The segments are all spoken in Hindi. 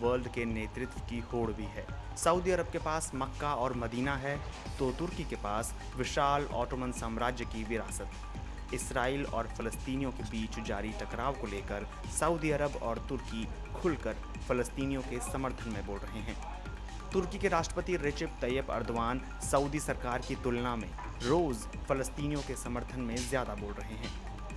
वर्ल्ड के नेतृत्व की होड़ भी है। सऊदी अरब के पास मक्का और मदीना है, तो तुर्की के पास विशाल ऑटोमन साम्राज्य की विरासत। इसराइल और फ़लस्तीनियों के बीच जारी टकराव को लेकर सऊदी अरब और तुर्की खुलकर फ़लस्तीनियों के समर्थन में बोल रहे हैं। तुर्की के राष्ट्रपति रेसिप तैयप अर्दवान सऊदी सरकार की तुलना में रोज़ फ़लस्तीनियों के समर्थन में ज़्यादा बोल रहे हैं।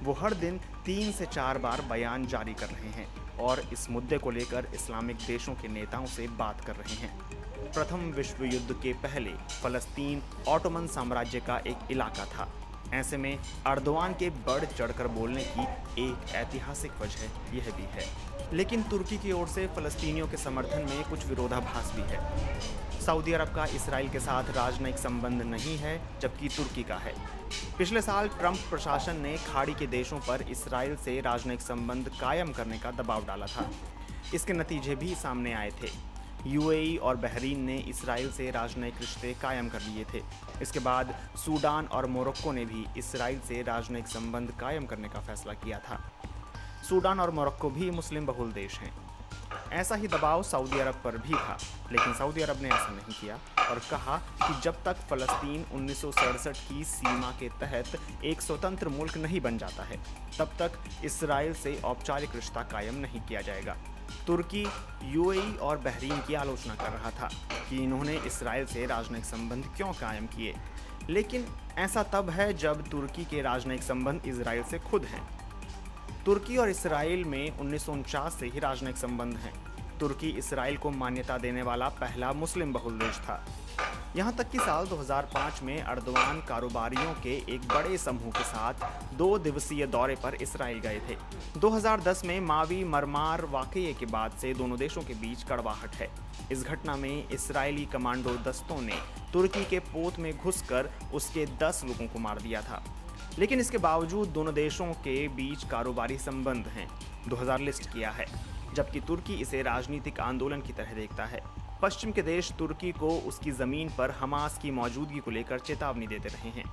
वो हर दिन 3 से 4 बार बयान जारी कर रहे हैं और इस मुद्दे को लेकर इस्लामिक देशों के नेताओं से बात कर रहे हैं। प्रथम विश्व युद्ध के पहले फ़लस्तीन ऑटोमन साम्राज्य का एक इलाका था। ऐसे में अर्दवान के बढ़ चढ़कर बोलने की एक ऐतिहासिक वजह यह भी है। लेकिन तुर्की की ओर से फ़लस्तीनियों के समर्थन में कुछ विरोधाभास भी है। सऊदी अरब का इसराइल के साथ राजनयिक संबंध नहीं है, जबकि तुर्की का है। पिछले साल ट्रंप प्रशासन ने खाड़ी के देशों पर इसराइल से राजनयिक संबंध कायम करने का दबाव डाला था। इसके नतीजे भी सामने आए थे। यूएई और बहरीन ने इसराइल से राजनयिक रिश्ते कायम कर लिए थे। इसके बाद सूडान और मोरक्को ने भी इसराइल से राजनयिक संबंध कायम करने का फैसला किया था। सूडान और मोरक्को भी मुस्लिम बहुल देश हैं। ऐसा ही दबाव सऊदी अरब पर भी था, लेकिन सऊदी अरब ने ऐसा नहीं किया और कहा कि जब तक फ़लस्तीन 1967 की सीमा के तहत एक स्वतंत्र मुल्क नहीं बन जाता है, तब तक इसराइल से औपचारिक रिश्ता कायम नहीं किया जाएगा। तुर्की यूएई और बहरीन की आलोचना कर रहा था कि इन्होंने इसराइल से राजनयिक संबंध क्यों कायम किए, लेकिन ऐसा तब है जब तुर्की के राजनयिक संबंध इसराइल से खुद हैं। तुर्की और इसराइल में 1949 से ही राजनयिक संबंध हैं। तुर्की इसराइल को मान्यता देने वाला पहला मुस्लिम बहुल देश था। यहाँ तक कि साल 2005 में अर्दवान कारोबारियों के एक बड़े समूह के साथ 2 दिवसीय दौरे पर इसराइल गए थे। 2010 में मावी मरमार वाकये के बाद से दोनों देशों के बीच कड़वाहट है। इस घटना में इसराइली कमांडो दस्तों ने तुर्की के पोत में घुसकर उसके 10 लोगों को मार दिया था। लेकिन इसके बावजूद दोनों देशों के बीच कारोबारी संबंध हैं, 2000 लिस्ट किया है, जबकि तुर्की इसे राजनीतिक आंदोलन की तरह देखता है। पश्चिम के देश तुर्की को उसकी ज़मीन पर हमास की मौजूदगी को लेकर चेतावनी देते रहे हैं।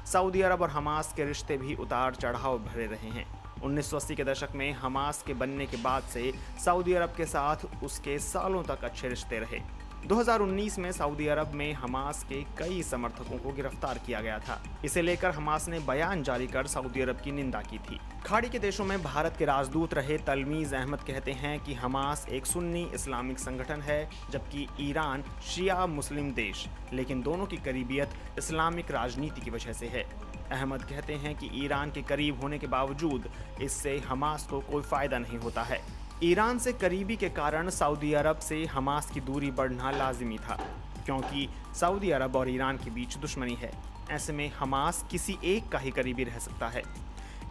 सऊदी अरब और हमास के रिश्ते भी उतार चढ़ाव भरे रहे हैं। 1980 के दशक में हमास के बनने के बाद से सऊदी अरब के साथ उसके सालों तक अच्छे रिश्ते रहे। 2019 में सऊदी अरब में हमास के कई समर्थकों को गिरफ्तार किया गया था। इसे लेकर हमास ने बयान जारी कर सऊदी अरब की निंदा की थी। खाड़ी के देशों में भारत के राजदूत रहे तलमीज़ अहमद कहते हैं कि हमास एक सुन्नी इस्लामिक संगठन है, जबकि ईरान शिया मुस्लिम देश, लेकिन दोनों की करीबियत इस्लामिक राजनीति की वजह से है। अहमद कहते हैं कि ईरान के करीब होने के बावजूद इससे हमास को कोई फ़ायदा नहीं होता है। ईरान से करीबी के कारण सऊदी अरब से हमास की दूरी बढ़ना लाजिमी था, क्योंकि सऊदी अरब और ईरान के बीच दुश्मनी है। ऐसे में हमास किसी एक का ही करीबी रह सकता है।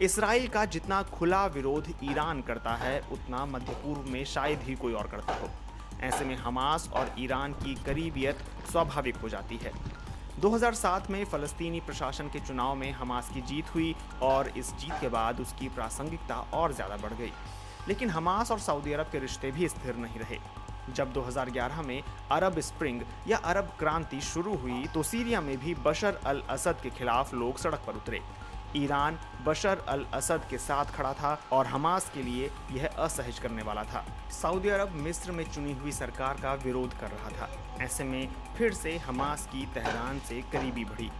इसराइल का जितना खुला विरोध ईरान करता है, उतना मध्य पूर्व में शायद ही कोई और करता हो। ऐसे में हमास और ईरान की करीबियत स्वाभाविक हो जाती है। 2007 में फ़लस्तीनी प्रशासन के चुनाव में हमास की जीत हुई और इस जीत के बाद उसकी प्रासंगिकता और ज़्यादा बढ़ गई। लेकिन हमास और सऊदी अरब के रिश्ते भी स्थिर नहीं रहे। जब 2011 में अरब स्प्रिंग या अरब क्रांति शुरू हुई, तो सीरिया में भी बशर अल असद के खिलाफ लोग सड़क पर उतरे। ईरान बशर अल असद के साथ खड़ा था और हमास के लिए यह असहज करने वाला था। सऊदी अरब मिस्र में चुनी हुई सरकार का विरोध कर रहा था। ऐसे में फिर से हमास की तेहरान से करीबी बढ़ी।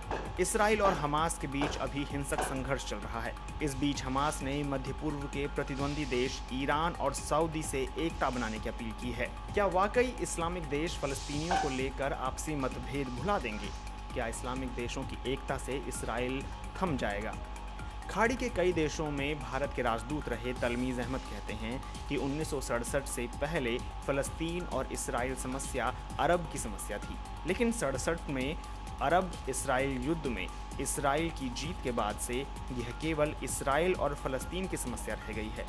इसराइल और हमास के बीच अभी हिंसक संघर्ष चल रहा है। इस बीच हमास ने मध्य पूर्व के प्रतिद्वंदी देश ईरान और सऊदी से एकता बनाने की अपील की है। क्या वाकई इस्लामिक देश फ़लस्तीनियों को लेकर आपसी मतभेद भुला देंगे? क्या इस्लामिक देशों की एकता से इसराइल थम जाएगा? खाड़ी के कई देशों में भारत के राजदूत रहे तलमीज़ अहमद कहते हैं कि 1967 से पहले फ़लस्तीन और इसराइल समस्या अरब की समस्या थी, लेकिन 67 में अरब इसराइल युद्ध में इसराइल की जीत के बाद से यह केवल इसराइल और फ़लस्तीन की समस्या रह गई है।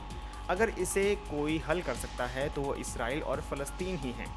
अगर इसे कोई हल कर सकता है तो वो इसराइल और फ़लस्तीन ही हैं।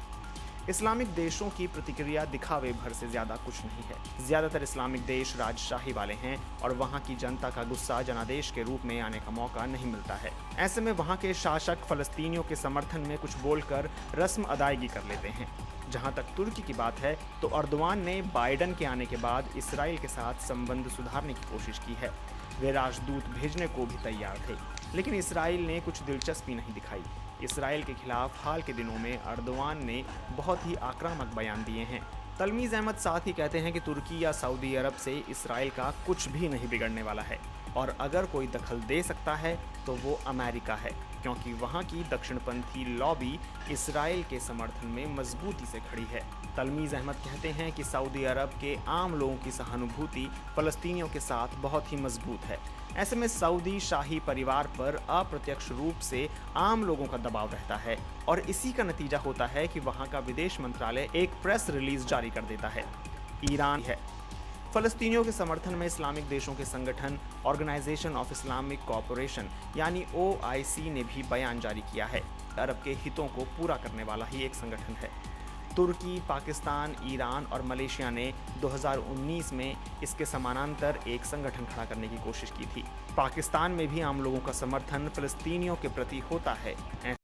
इस्लामिक देशों की प्रतिक्रिया दिखावे भर से ज़्यादा कुछ नहीं है। ज़्यादातर इस्लामिक देश राजशाही वाले हैं और वहाँ की जनता का गुस्सा जनादेश के रूप में आने का मौका नहीं मिलता है। ऐसे में वहाँ के शासक फ़लस्तीनियों के समर्थन में कुछ बोलकर रस्म अदायगी कर लेते हैं। जहाँ तक तुर्की की बात है तो अर्दवान ने बाइडन के आने के बाद इसराइल के साथ संबंध सुधारने की कोशिश की है। वे राजदूत भेजने को भी तैयार थे, लेकिन इसराइल ने कुछ दिलचस्पी नहीं दिखाई। इसराइल के खिलाफ हाल के दिनों में अर्दवान ने बहुत ही आक्रामक बयान दिए हैं। तलमीज़ अहमद साथ ही कहते हैं कि तुर्की या सऊदी अरब से इसराइल का कुछ भी नहीं बिगड़ने वाला है और अगर कोई दखल दे सकता है तो वो अमेरिका है, क्योंकि वहाँ की दक्षिणपंथी लॉबी इसराइल के समर्थन में मजबूती से खड़ी है। तलमीज़ अहमद कहते हैं कि सऊदी अरब के आम लोगों की सहानुभूति फ़लस्तीनियों के साथ बहुत ही मजबूत है। ऐसे में सऊदी शाही परिवार पर अप्रत्यक्ष रूप से आम लोगों का दबाव रहता है और इसी का नतीजा होता है कि वहाँ का विदेश मंत्रालय एक प्रेस रिलीज जारी कर देता है। ईरान है। फ़लस्तीनियों के समर्थन में इस्लामिक देशों के संगठन ऑर्गेनाइजेशन ऑफ इस्लामिक कोऑपरेशन यानी OIC ने भी बयान जारी किया है। अरब के हितों को पूरा करने वाला ही एक संगठन है। तुर्की, पाकिस्तान, ईरान और मलेशिया ने 2019 में इसके समानांतर एक संगठन खड़ा करने की कोशिश की थी। पाकिस्तान में भी आम लोगों का समर्थन फ़लस्तीनियों के प्रति होता है।